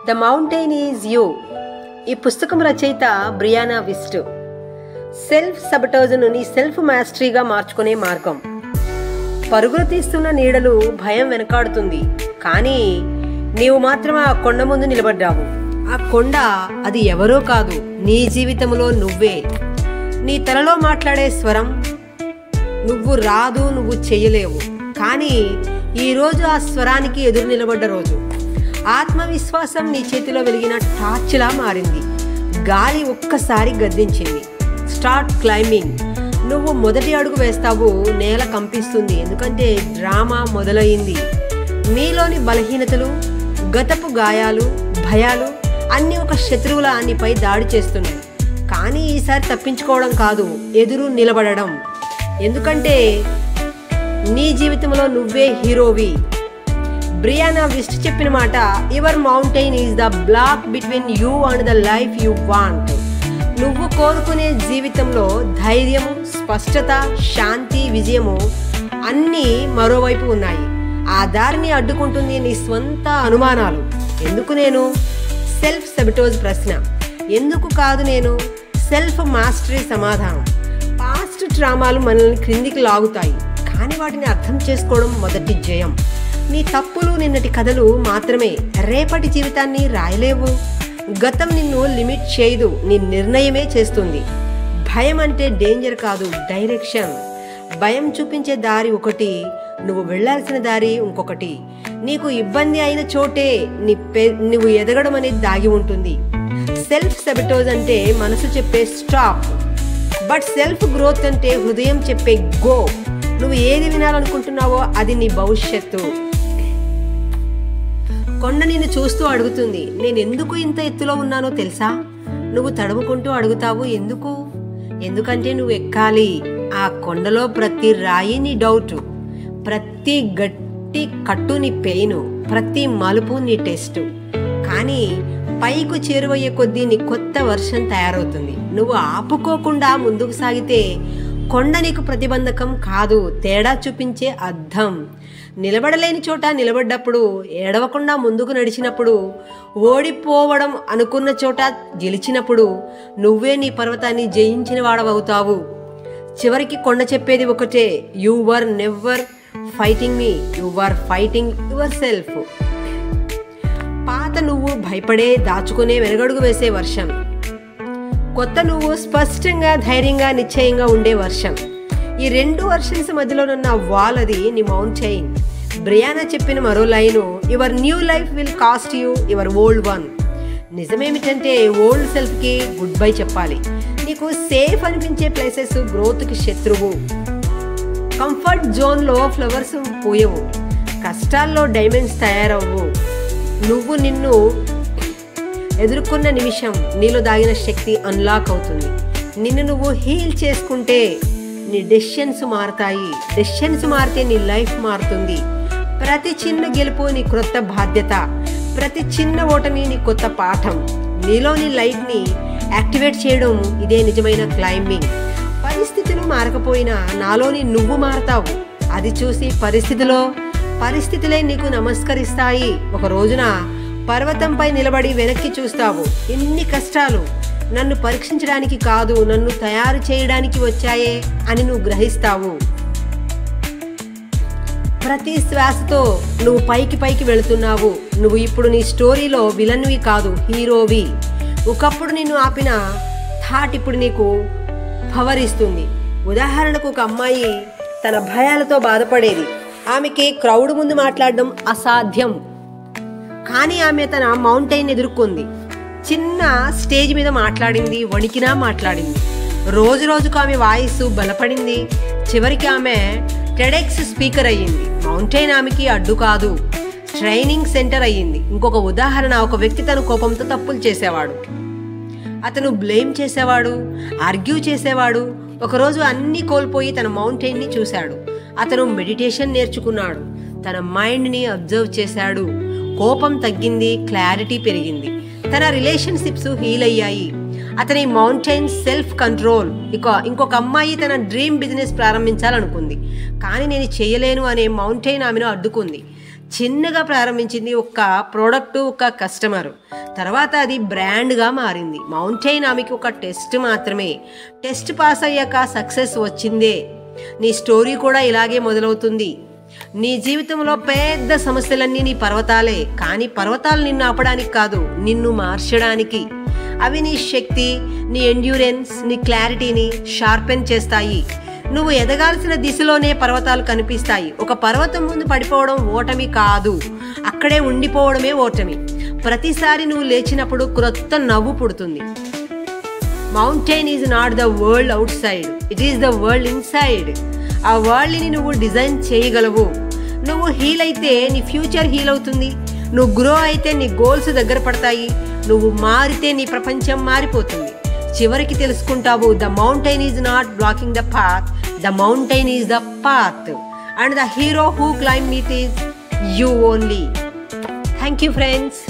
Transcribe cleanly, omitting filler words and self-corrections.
The mountain is you. ఈ పుస్తకం రచయిత బ్రియానా విస్ట్. సెల్ఫ్ సబటోజ్ను నీ సెల్ఫ్ మాస్టరీగా మార్చుకునే మార్గం. పరుగులు తీస్తున్న నీడలు భయం వెనకాడుతుంది, కానీ నీవు మాత్రం ఆ కొండ ముందు నిలబడ్డావు. ఆ కొండ అది ఎవరో కాదు, నీ జీవితంలో నువ్వే. నీ తలలో మాట్లాడే స్వరం నువ్వు రాదు, నువ్వు చెయ్యలేవు. కానీ ఈరోజు ఆ స్వరానికి ఎదురు నిలబడ్డ రోజు. ఆత్మవిశ్వాసం నీ చేతిలో వెలిగిన టార్చ్లా మారింది. గాలి ఒక్కసారి గద్దించింది. Start climbing. నువ్వు మొదటి అడుగు వేస్తావు, నేల కంపిస్తుంది. ఎందుకంటే డ్రామా మొదలైంది. నీలోని బలహీనతలు, గతపు గాయాలు, భయాలు అన్నీ ఒక శత్రువులా నీపై దాడి చేస్తున్నాయి. కానీ ఈసారి తప్పించుకోవడం కాదు, ఎదురు నిలబడడం. ఎందుకంటే నీ జీవితంలో నువ్వే హీరోవి. బ్రియానా విస్ట్ చెప్పిన మాట, your mountain is the block between you and the life you want. నువ్వు కోరుకునే జీవితంలో ధైర్యము, స్పష్టత, శాంతి, విజయము అన్నీ మరోవైపు ఉన్నాయి. ఆ దారిని అడ్డుకుంటుంది నీ స్వంత అనుమానాలు. ఎందుకు నేను? సెల్ఫ్ సబటోజ్ ప్రశ్న. ఎందుకు కాదు నేను? సెల్ఫ్ మాస్టరీ సమాధానం. పాస్ట్ ట్రామాలు మనల్ని క్రిందికి లాగుతాయి, కానీ వాటిని అర్థం చేసుకోవడం మొదటి జయం. నీ తప్పులు నిన్నటి కథలు మాత్రమే, రేపటి జీవితాన్ని రాయలేవు. గతం నిన్ను లిమిట్ చేయదు, నీ నిర్ణయమే చేస్తుంది. భయం అంటే డేంజర్ కాదు, డైరెక్షన్. భయం చూపించే దారి ఒకటి, నువ్వు వెళ్లాల్సిన దారి ఇంకొకటి. నీకు ఇబ్బంది అయిన చోటే నువ్వు ఎదగడం అనేది దాగి ఉంటుంది. సెల్ఫ్ సబటోజ్ అంటే మనసు చెప్పే స్టాప్, బట్ సెల్ఫ్ గ్రోత్ అంటే హృదయం చెప్పే గో. నువ్వు ఏది వినాలనుకుంటున్నావో అది నీ భవిష్యత్తు. కొండ నిన్ను చూస్తూ అడుగుతుంది, నేను ఎందుకు ఇంత ఎత్తులో ఉన్నానో తెలుసా? నువ్వు తడుముకుంటూ అడుగుతావు, ఎందుకు? ఎందుకంటే నువ్వు ఎక్కాలి. ఆ కొండలో ప్రతి రాయి నీ డౌట్, ప్రతి గట్టి కట్టు నీ పెయిన్, ప్రతి మలుపు నీ టెస్ట్. కానీ పైకు చేరువయ్యే కొద్దీ నీ కొత్త వర్షన్ తయారవుతుంది. నువ్వు ఆపుకోకుండా ముందుకు సాగితే కొండ నీకు ప్రతిబంధకం కాదు, తేడా చూపించే అద్దం. నిలబడలేని చోట నిలబడ్డప్పుడు, ఏడవకుండా ముందుకు నడిచినప్పుడు, ఓడిపోవడం అనుకున్న చోట గెలిచినప్పుడు నువ్వే నీ పర్వతాన్ని జయించిన వాడవవుతావు. చివరికి కొండ చెప్పేది ఒకటే, you were never fighting me, you are fighting yourself. పాత నువ్వు భయపడే, దాచుకునే, వెనగడుగు వేసే వర్షం. కొత్త నువ్వు స్పష్టంగా, ధైర్యంగా, నిశ్చయంగా ఉండే వర్షం. ఈ రెండు వర్షన్స్ మధ్యలోనున్న వాల్ అది నీ మౌంటైన్. బ్రియానా చెప్పిన మరో line, your new life will cost you your old one. నిజమేమిటంటే ఓల్డ్ సెల్ఫ్కి గుడ్ బై చెప్పాలి. నీకు సేఫ్ అనిపించే ప్లేసెస్ గ్రోత్కి శత్రువు. కంఫర్ట్ జోన్లో ఫ్లవర్స్ పూయవు, కష్టాల్లో డైమండ్స్ తయారవ్వు. నువ్వు నిన్ను ఎదుర్కొన్న నిమిషం నీలో దాగిన శక్తి అన్లాక్ అవుతుంది. నిన్ను నువ్వు హీల్ చేసుకుంటే నీ డెసిషన్స్ మారుతాయి. డెసిషన్స్ మారితే నీ లైఫ్ మారుతుంది. ప్రతి చిన్న గెలుపు నీ క్రొత్త బాధ్యత, ప్రతి చిన్న ఓటమి నీ కొత్త పాఠం. నీలోని లైట్ని యాక్టివేట్ చేయడం ఇదే నిజమైన క్లైంబింగ్. పరిస్థితులు మారకపోయినా నాలోని నువ్వు మారతావు. అది చూసి పరిస్థితులే నీకు నమస్కరిస్తాయి. ఒక రోజున పర్వతంపై నిలబడి వెనక్కి చూస్తావు. ఎన్ని కష్టాలు నన్ను పరీక్షించడానికి కాదు, నన్ను తయారు చేయడానికి వచ్చాయే అని నువ్వు గ్రహిస్తావు. ప్రతి శ్వాసతో నువ్వు పైకి వెళుతున్నావు. నువ్వు ఇప్పుడు నీ స్టోరీలో విలన్వి కాదు, హీరోవి. ఒకప్పుడు నిన్ను ఆపిన థాట్ ఇప్పుడు నీకు పవర్ ఇస్తుంది. ఉదాహరణకు, ఒక అమ్మాయి తన భయాలతో బాధపడేది. ఆమెకి క్రౌడ్ ముందు మాట్లాడడం అసాధ్యం, కానీ ఆమె తన మౌంటైన్ ఎదుర్కొంది. చిన్న స్టేజ్ మీద మాట్లాడింది, వణికినా మాట్లాడింది. రోజు రోజుకు ఆమె వాయిస్ బలపడింది. చివరికి ఆమె టెడెక్స్ స్పీకర్ అయ్యింది. మౌంటైన్ ఆమెకి అడ్డు కాదు, ట్రైనింగ్ సెంటర్ అయ్యింది. ఇంకొక ఉదాహరణ, ఒక వ్యక్తి తన కోపంతో తప్పులు చేసేవాడు. అతను బ్లేమ్ చేసేవాడు, ఆర్గ్యూ చేసేవాడు. ఒకరోజు అన్నీ కోల్పోయి తన మౌంటైన్ని చూశాడు. అతను మెడిటేషన్ నేర్చుకున్నాడు, తన మైండ్ని అబ్జర్వ్ చేశాడు. కోపం తగ్గింది, క్లారిటీ పెరిగింది. తన రిలేషన్షిప్స్ హీల్ అయ్యాయి. అతని మౌంటైన్ సెల్ఫ్ కంట్రోల్. ఇంకొక అమ్మాయి తన డ్రీమ్ బిజినెస్ ప్రారంభించాలనుకుంది, కానీ నేను చేయలేను అనే మౌంటైన్ ఆమెను అడ్డుకుంది. చిన్నగా ప్రారంభించింది, ఒక ప్రోడక్ట్, ఒక కస్టమర్. తర్వాత అది బ్రాండ్గా మారింది. మౌంటైన్ ఆమెకి ఒక టెస్ట్ మాత్రమే. టెస్ట్ పాస్ అయ్యాక సక్సెస్ వచ్చిందే. నీ స్టోరీ కూడా ఇలాగే మొదలవుతుంది. నీ జీవితంలో పెద్ద సమస్యలన్నీ నీ పర్వతాలే, కానీ పర్వతాలు నిన్ను ఆపడానికి కాదు, నిన్ను మార్చడానికి. అవి నీ శక్తి, నీ ఎండ్యూరెన్స్, నీ క్లారిటీని షార్పెన్ చేస్తాయి. నువ్వు ఎదగాల్సిన దిశలోనే పర్వతాలు కనిపిస్తాయి. ఒక పర్వతం ముందు పడిపోవడం ఓటమి కాదు, అక్కడే ఉండిపోవడమే ఓటమి. ప్రతిసారి నువ్వు లేచినప్పుడు క్రొత్త నవ్వు పుడుతుంది. Mountain is not the world out side, it is the world inside. ఆ వరల్డ్ని నువ్వు డిజైన్ చేయగలవు. నువ్వు హీల్ అయితే నీ ఫ్యూచర్ హీల్ అవుతుంది. నువ్వు గ్రో అయితే నీ గోల్స్ దగ్గర పడతాయి. నువ్వు మారితే నీ ప్రపంచం మారిపోతుంది. చివరికి తెలుసుకుంటావు, the mountain is not blocking the path, the mountain is the path, and the hero who climb it is you only. Thank you friends.